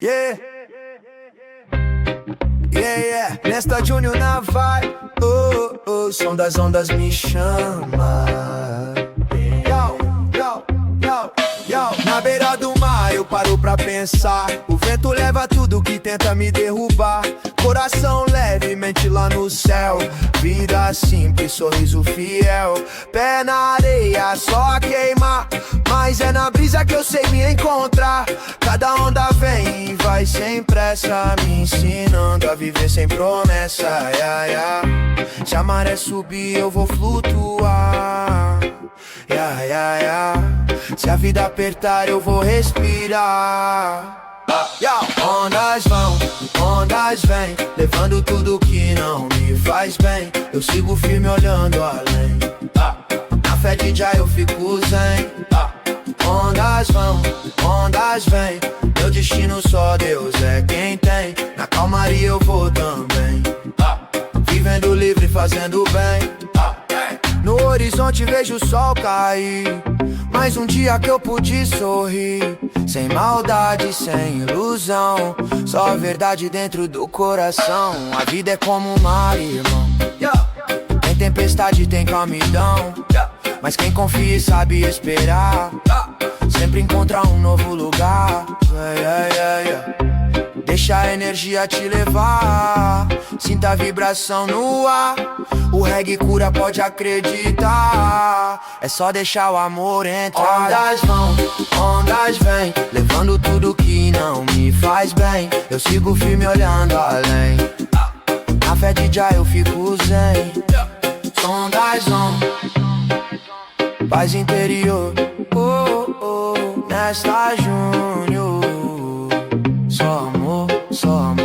Yeah, yeah, yeah. Nesta Júnior na vibe. Oh, oh, som das ondas me chama. Yo, yo, yo, yo. Na beira do mar eu paro pra pensar. O vento leva tudo que tenta me derrubar. Coração leve, mente lá no céu. Vida simples, sorriso fiel. Pé na areia, só a queimar. Mas é na brisa que eu sei me encontrar. Cada onda vem e vai sem pressa, me ensinando a viver sem promessa. Yeah, yeah. Se a maré subir eu vou flutuar. Yeah, yeah, yeah. Se a vida apertar eu vou respirar. Ondas vão, ondas vêm, levando tudo que não me faz bem. Eu sigo firme olhando além. Na fé de Jah eu fico zen. Ondas vão, ondas vêm, meu destino só Deus é quem tem. Na calmaria eu vou também, vivendo livre, fazendo bem. No horizonte vejo o sol cair. Mais um dia que eu pude sorrir, sem maldade, sem ilusão, só a verdade dentro do coração. A vida é como um mar, irmão. Tem tempestade, tem calmidão, mas quem confia e sabe esperar, sempre encontra um novo lugar. Deixa a energia te levar, sinta a vibração no ar. O reggae cura, pode acreditar. É só deixar o amor entrar. Ondas vão, ondas vêm, levando tudo que não me faz bem. Eu sigo firme olhando além. Na fé de Jah eu fico zen. Som das on, paz interior. Oh, oh, nesta Júnior. Só amor, só amor.